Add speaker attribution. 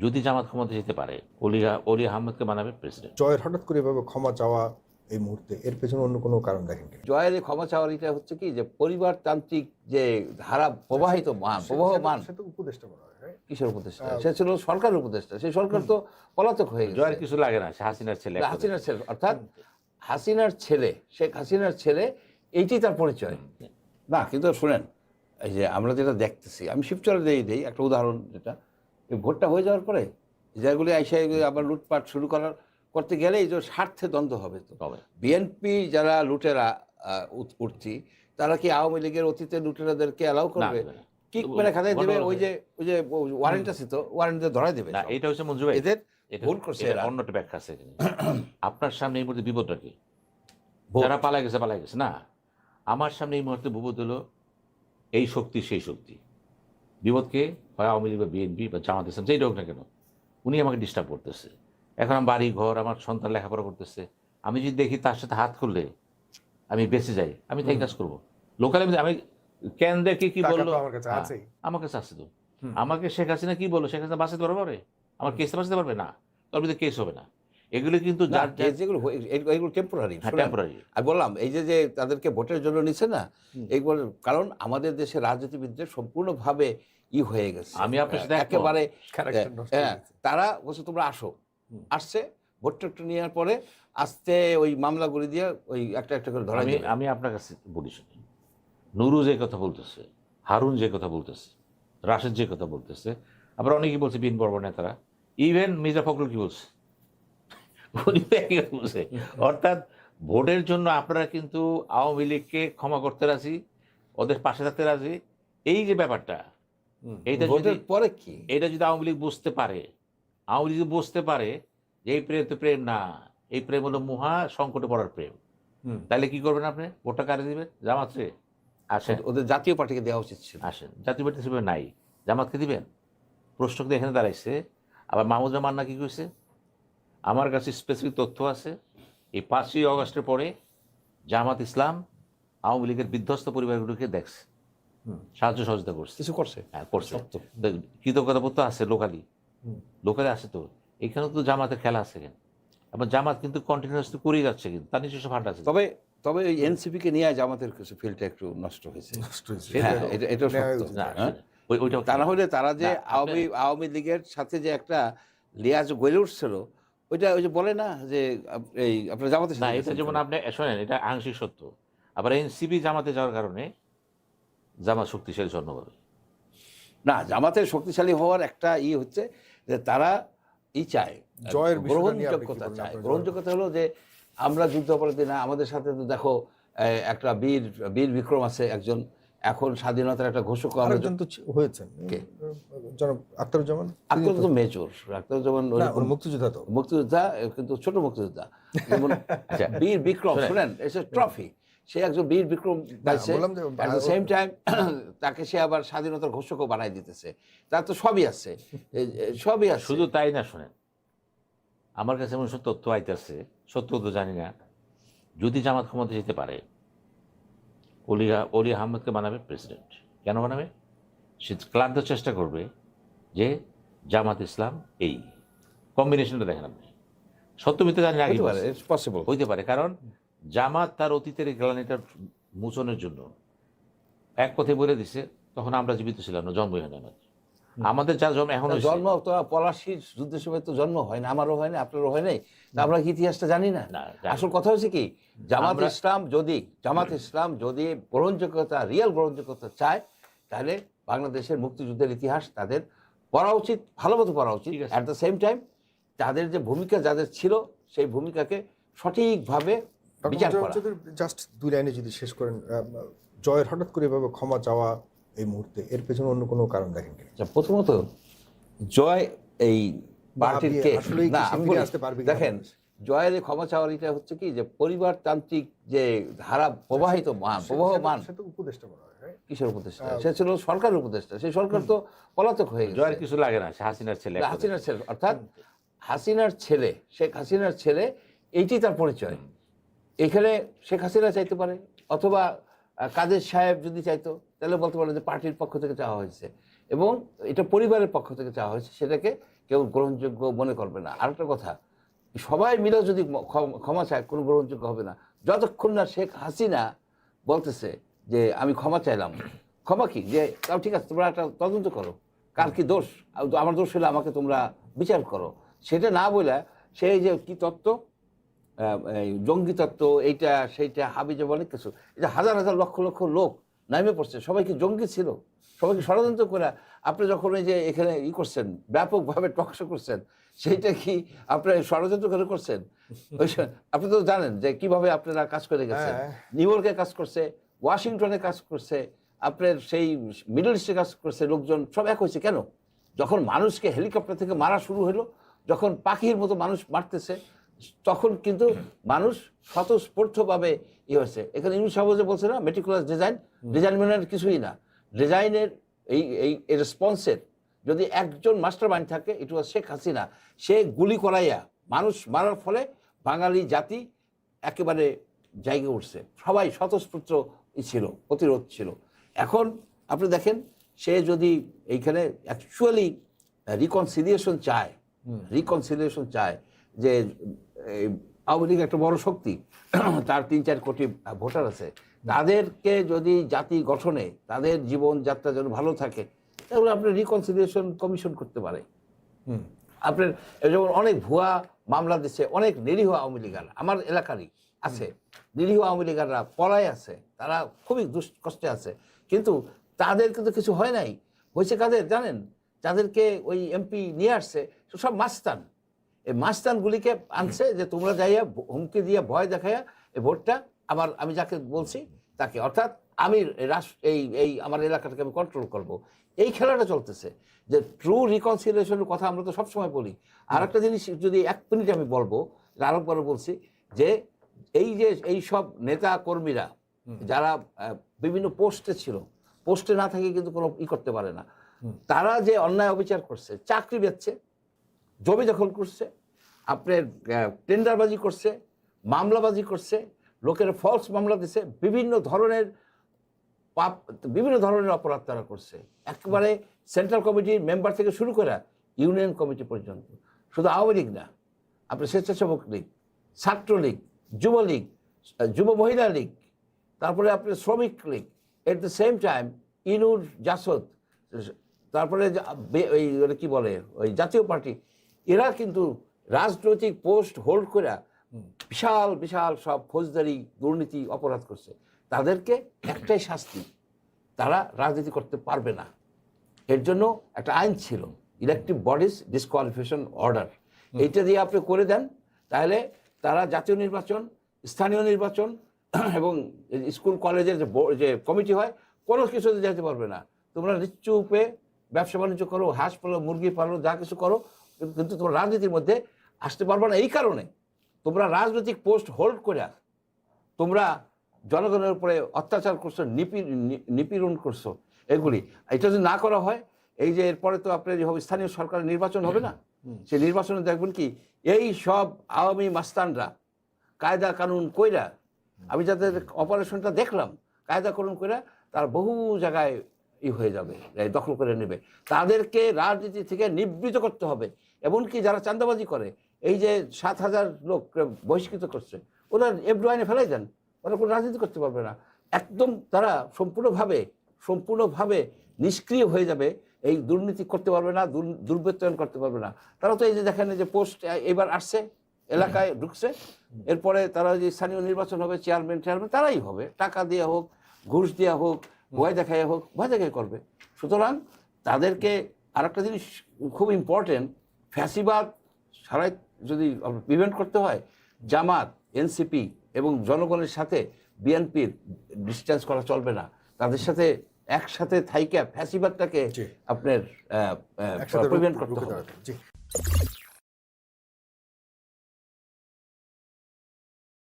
Speaker 1: যদি জামাত ক্ষমতা যেতে পারে অলি আহমেদকে বানাবে প্রেসিডেন্ট।
Speaker 2: জয়ের হঠাৎ করে এভাবে ক্ষমা চাওয়া এই মুহূর্তে, এর পেছনে অন্য কোনো কারণ দেখেন কিনা?
Speaker 3: জয়ের ক্ষমা চাওয়ার এটা হচ্ছে কি যে পরিবারতান্ত্রিক যে ধারা প্রবাহিত প্রবাহমান।
Speaker 2: সে তো উপদেষ্টা বলা হয়, right?
Speaker 3: কিসের উপদেষ্টা? সে ছিল সরকারের উপদেষ্টা। সেই সরকার তো পলাতক হয়ে গেছে।
Speaker 1: জয়ের কিছু লাগে না, সে হাসিনার ছেলে।
Speaker 3: হাসিনার ছেলে, অর্থাৎ হাসিনার ছেলে, শেখ হাসিনার ছেলে, এইটি তার পরিচয় না। কিন্তু শুনেন, এই যে আমরা যেটা দেখতেছি, আমি শিবচরে দেই একটা উদাহরণ, যেটা এই ভোটটা হয়ে যাওয়ার পরে যেগুলি আইসা আবার লুটপাট শুরু করতে গেলে এই যে স্বার্থে দ্বন্দ্ব হবে। তো বিএনপি যারা লুটেরা উঠছি, তারা কি আওয়ামী লীগের অতীতে লুটেরাদেরকে অ্যালাউ করবে? কিক মেরে খাতায় দেবে, ওই যে ওয়ারেন্ট আছে, তো ওয়ারেন্টে ধরাই দেবে
Speaker 1: না। এটা হচ্ছে মঞ্জু ভাই,
Speaker 3: এদের ভুল করছে।
Speaker 1: অন্যটা ব্যাখ্যা আছে। আপনার সামনে এই মুহূর্তে বিপদটা কি? যারা পালাই গেছে না। আমার সামনে এই মুহূর্তে বিপদ হলো এই শক্তি সেই শক্তি। বিপদকে হয় আওয়ামী লীগ বা বিএনপি বা জামাত ইসলাম, যেই হোক না কেন, উনি আমাকে ডিস্টার্ব করতেছে। এখন আমার বাড়ি ঘর, আমার সন্তান লেখাপড়া করতেছে, আমি যদি দেখি তার সাথে হাত করলে আমি বেঁচে যাই, আমি তাই কাজ করবো। লোকাল আমি কেন্দ্রকে কি বললো, আমার কাছে আছে তো। আমাকে শেখ হাসিনা কি বললো, শেখ হাসিনা বাঁচাতে পারবে? আমার কেসে বাঁচাতে পারবে না, তার বিরুদ্ধে কেস হবে না। এগুলো কিন্তু
Speaker 3: এগুলো টেম্পোরারি।
Speaker 1: টেম্পোরারি।
Speaker 3: আমি বললাম এই যে তাদেরকে ভোটের জন্য নিচ্ছে না, এইগুলো কারণ আমাদের দেশের রাজনীতিবিদদের সম্পূর্ণভাবে হয়ে গেছে।
Speaker 1: আমি আপনার সাথে
Speaker 3: একেবারে তারা বলছে তোমরা আসছে ভোটটা একটু নেওয়ার পরে আস্তে ওই মামলাগুলি দিয়ে ওই একটা একটা করে ধরা।
Speaker 1: আমি আপনার কাছে বলি, শুনি, নুরু যে কথা বলতেছে, হারুন যে কথা বলতেছে, রাশেদ যে কথা বলতেছে, আবার অনেকেই বলছে বিন বর্বর নেতারা, ইভেন মির্জা ফখরুল কি বলছে, বলছে অর্থাৎ ভোটের জন্য আপনারা কিন্তু আওয়ামী লীগকে ক্ষমা করতে রাজি, ওদের পাশে থাকতে রাজি। এই যে ব্যাপারটা, এইটা
Speaker 3: পরে কি,
Speaker 1: এটা যদি আওয়ামী লীগ বুঝতে পারে, আওয়ামী লীগ বুঝতে পারে যে এই প্রেম তো প্রেম না, এই প্রেম হলো মহা সংকটে পড়ার প্রেম, তাহলে কি করবেন আপনি? ভোটটা কারে দিবেন? জামাতরে? আসেন,
Speaker 3: ওদের জাতীয় পার্টিকে দেওয়া উচিত ছিল।
Speaker 1: আসেন, জাতীয় পার্টি হিসেবে নাই, জামাতকে দিবেন? প্রশ্ন কিন্তু এখানে দাঁড়াইছে। আবার মাহমুদ মান্না কি কইছে, আমার কাছে স্পেসিফিক তথ্য আছে, এই 5ই অগস্টের পরে জামাত ইসলাম আওয়ামী লীগের বিধ্বস্ত পরিবারগুলোকে দেখছে, সাহায্য সহযোগিতা করছে,
Speaker 3: কিছু করছে।
Speaker 1: হ্যাঁ করছে, কৃতজ্ঞতা বোধ তো আছে, লোকালি আছে। তো এখানে তো জামাতের খেলা আছে। কেন? আবার জামাত কিন্তু কন্টিনিউয়াসলি করেই যাচ্ছে, কিন্তু তার নিজস্ব ফান্ড আছে।
Speaker 3: তবে ওই এনসিপি কে নিয়ে জামাতের কিছু ফিল্ডটা একটু নষ্ট হয়েছে। হ্যাঁ, এটা সত্য। তা না হলে তারা যে আওয়ামী লীগের সাথে যে একটা লিয়াজ গড়ে উঠছিল, ওই যে বলে না যে এই আপনার জামাতের
Speaker 1: না, এটা যেমন আপনি শোনেন, এটা আংশিক সত্য। আবার এনসিপি জামাতে যাওয়ার কারণে জামাত শক্তিশালী জন্ম পাবে
Speaker 3: না। জামাতের শক্তিশালী হওয়ার একটা হচ্ছে যে তারা চায়
Speaker 2: জয়ের
Speaker 3: গ্রহণযোগ্যতা চায়। গ্রহণযোগ্যতা হলো যে আমরা যুদ্ধাপরাধী না, আমাদের সাথে তো দেখো একটা বীর বিক্রম আছে একজন, এখন স্বাধীনতার একটা ঘোষক
Speaker 2: হয়েছেন আখতারুজ্জামান
Speaker 3: মেজর। আখতারুজ্জামান মুক্তিযোদ্ধা, কিন্তু ছোট মুক্তিযোদ্ধা। বীর বিক্রম, শুনেন, ট্রফি, সে একজন বীর বিক্রম পাইছে। এট দ্য সেম টাইম তাকে সে আবার স্বাধীনতার ঘোষকও বানাই দিতেছে। তার তো সবই আছে।
Speaker 1: শুধু তাই না, শোনেন, আমার কাছে এমন সব তথ্য আইতেছে, সত্য তো জানি না, যদি জামাত ক্ষমতা যেতে পারে অলি আহমেদকে বানাবে প্রেসিডেন্ট। কেন বানাবে? সে ক্লান্ত চেষ্টা করবে যে জামাত ইসলাম এই কম্বিনেশনটা দেখেন আপনি। সত্য মিথ্যা জানি না, হইতে পারে, কারণ জামাত তার অতীতের গ্লানিটা মোচনের জন্য এক কথায় বলে দিছে, তখন আমরা জীবিত ছিলাম না, জন্মই হয় না আমাদের, যা জন্ম এখন
Speaker 3: জন্ম তো পলাশির যুদ্ধের সময় তো জন্ম হয় না, আমারও হয় না, আপনারও হয় নাই, আমরা ইতিহাসটা জানি না। আসল কথা হচ্ছে কি, জামাত ইসলাম যদি গ্রহণযোগ্যতা, রিয়েল গ্রহণযোগ্যতা চায়, তাহলে বাংলাদেশের মুক্তিযুদ্ধের ইতিহাস তাদের পড়া উচিত, ভালোমতো পড়া উচিত। অ্যাট দ্য সেম টাইম তাদের যে ভূমিকা যাদের ছিল, সেই ভূমিকাকে সঠিকভাবে বিচার করা।
Speaker 2: জাস্ট 2 লাইনে যদি শেষ করেন, জয়ের হঠাৎ করে এভাবে ক্ষমা চাওয়া এই মুহূর্তে, এর পেছনে অন্য কোনো কারণ দেখেন কিনা?
Speaker 3: প্রথমত জয় এই পার্টির দেখেন, জয়ের ক্ষমা চাওয়ার এটা হচ্ছে কি যে পরিবারতান্ত্রিক যে ধারা প্রবাহমান।
Speaker 2: সে তো উপদেষ্টা বলা হয়, right?
Speaker 3: কিসের উপদেষ্টা? সে ছিল সরকারের উপদেষ্টা। সেই সরকার তো পলাতক হয়ে গেছে।
Speaker 1: জয়ের কিছু লাগে না, সে হাসিনার ছেলে।
Speaker 3: অর্থাৎ হাসিনার ছেলে, শেখ হাসিনার ছেলে, এইটি তার পরিচয়। এখানে শেখ হাসিনা চাইতে পারে, অথবা কাদের সাহেব যদি চাইতো, তাহলে বলতে পারে যে পার্টির পক্ষ থেকে চাওয়া হয়েছে, এবং এটা পরিবারের পক্ষ থেকে চাওয়া হয়েছে, সেটাকে কেউ গ্রহণযোগ্য মনে করবে না। আরেকটা কথা, সবাই মিলে যদি ক্ষমা চায় কোনো গ্রহণযোগ্য হবে না, যতক্ষণ না শেখ হাসিনা বলতেছে যে আমি ক্ষমা চাইলাম। ক্ষমা কি, যে তাও ঠিক আছে, তোমরা একটা তদন্ত করো, কার কি দোষ, আমার দোষ হলে আমাকে তোমরা বিচার করো, সেটা না বলে সেই যে কি তত্ত্ব, এই জঙ্গি তত্ত্ব, এইটা সেইটা হাবিজাবি অনেক কিছু, এটা হাজার হাজার লক্ষ লক্ষ লোক নামে পড়ছে, সবাই কি জঙ্গি ছিল? সবাইকে ষড়যন্ত্র করে আপনি যখন এই যে এখানে করছেন, ব্যাপকভাবে টকশো করছেন, সেইটা কি আপনার ষড়যন্ত্র করে করছেন? আপনি তো জানেন যে কিভাবে আপনারা কাজ করে গেছেন। নিউ ইয়র্কে কাজ করছে, ওয়াশিংটনে কাজ করছে, আপনার সেই মিডল ইস্টে কাজ করছে, লোকজন সব এক হয়েছে। কেন? যখন মানুষকে হেলিকপ্টার থেকে মারা শুরু হলো, যখন পাখির মতো মানুষ মারতেছে, তখন কিন্তু মানুষ স্বতঃস্ফূর্তভাবে হয়েছে। এখানে ইউনুস সাহেব যে বলছে না মেটিকুলাস ডিজাইন মানে কিছুই না। ডিজাইনের এই রেসপন্সের যদি একজন মাস্টার মাইন্ড থাকে, এটা শেখ হাসিনা। সে গুলি করাইয়া মানুষ মারার ফলে বাঙালি জাতি একেবারে জায়গা উঠছে, সবাই স্বতঃস্ফূর্ত ছিল, প্রতিরোধ ছিল। এখন আপনি দেখেন, সে যদি এইখানে অ্যাকচুয়ালি রিকনসিলিয়েশন চায় যে আওয়ামী লীগ একটা বড় শক্তি, তার 3-4 কোটি ভোটার আছে, তাদেরকে যদি জাতি গঠনে তাদের জীবনযাত্রা যেন ভালো থাকে, তাহলে আপনি রিকনসিলিয়েশন কমিশন করতে পারে। আপনার যেমন অনেক ভুয়া মামলা দিচ্ছে, অনেক নিরীহ আওয়ামী লীগার আমার এলাকারই আছে, নিরীহ আওয়ামী লীগাররা পলায় আছে, তারা খুবই কষ্টে আছে, কিন্তু তাদের কিন্তু কিছু হয় নাই। হয়েছে কাদের জানেন? যাদেরকে ওই এমপি নিয়ে আসছে সব মাস্তান। এই মাস্তানগুলিকে আনছে যে তোমরা যাইয়া হুমকি দিয়ে ভয় দেখাইয়া এই ভোটটা আমি যাকে বলছি তাকে, অর্থাৎ আমি এই আমার এলাকাটাকে আমি কন্ট্রোল করব। এই খেলাটা চলতেছে। যে ট্রু রিকনসিলিয়েশনের কথা আমরা তো সবসময় বলি। আর একটা জিনিস যদি 1 মিনিট আমি বলবো, আরেকবার বলছি, যে এই সব নেতা কর্মীরা যারা বিভিন্ন পোস্টে ছিল, পোস্টে না থাকে কিন্তু কোনো করতে পারে না, তারা যে অন্যায় অবিচার করছে, চাকরি বেচছে, জমি দখল করছে, আপনার টেন্ডারবাজি করছে, মামলাবাজি করছে, লোকের ফলস মামলা দিছে, বিভিন্ন ধরনের অপরাধ তারা করছে। একেবারে সেন্ট্রাল কমিটির মেম্বার থেকে শুরু করে ইউনিয়ন কমিটি পর্যন্ত। শুধু আওয়ামী লীগ না, আপনার স্বেচ্ছাসেবক লীগ, ছাত্রলীগ, যুবলীগ, যুব মহিলা লীগ, তারপরে আপনার শ্রমিক league, at the same time ইনুর জাসদ, তারপরে কি বলে ওই জাতীয় পার্টি, এরা কিন্তু রাজনৈতিক পোস্ট হোল্ড করে বিশাল বিশাল সব ফৌজদারি দুর্নীতি অপরাধ করছে। তাদেরকে একটাই শাস্তি, তারা রাজনীতি করতে পারবে না। এর জন্য একটা আইন ছিল, ইলেকটিভ বডিজ ডিসকোয়ালিফিকেশন অর্ডার। এইটা দিয়ে আপনি করে দেন, তাহলে তারা জাতীয় নির্বাচন, স্থানীয় নির্বাচন এবং স্কুল কলেজের যে কমিটি হয়, কোনো কিছুতে যেতে পারবে না। তোমরা নিশ্চুপে ব্যবসা বাণিজ্য করো, হাঁস পালো, মুরগি পালো, যা কিছু করো, কিন্তু তোমরা রাজনীতির মধ্যে আসতে পারবে না। এই কারণে তোমরা রাজনৈতিক পোস্ট হোল্ড করে তোমরা জনগণের উপরে অত্যাচার করছো, নিপীড়ন করছো, এগুলি। এটা যদি না করা হয়, এই যে এরপরে তো আপনার স্থানীয় সরকারের নির্বাচন হবে না, সেই নির্বাচনে দেখবেন কি এই সব আওয়ামী মাস্তানরা কায়দা কানুন কইরা, আমি যাদের অপারেশনটা দেখলাম, কায়দা কানুন কইরা তার বহু জায়গায় হয়ে যাবে, দখল করে নেবে। তাদেরকে রাজনীতি থেকে নিবৃত করতে হবে। এমনকি যারা চাঁদাবাজি করে, এই যে 7,000 লোক বহিষ্কৃত করছে, ওরা এফডিআইনে ফেলাই দেন, ওরা কোনো রাজনীতি করতে পারবে না। একদম তারা সম্পূর্ণভাবে নিষ্ক্রিয় হয়ে যাবে, এই দুর্নীতি করতে পারবে না, দুর্বৃত্তায়ন করতে পারবে না। তারা তো এই যে দেখেন যে পোস্ট এবার আসছে, এলাকায় ঢুকছে, এরপরে তারা যে স্থানীয় নির্বাচন হবে, চেয়ারম্যান তারাই হবে, টাকা দেওয়া হোক, ঘুষ দেওয়া হোক, ভয় দেখাই হোক, ভয় দেখাই করবে। সুতরাং তাদেরকে আরেকটা জিনিস খুব ইম্পর্টেন্ট, ফ্যাসিবাদ সারাই যদি প্রিভেন্ট করতে হয়, জামাত, এনসিপি এবং জনগণের সাথে বিএনপির ডিস্টেন্স করা চলবে না। তাদের সাথে একসাথে থাইকা ফ্যাসিবাদটাকে আপনার প্রিভেন্ট করতে হবে।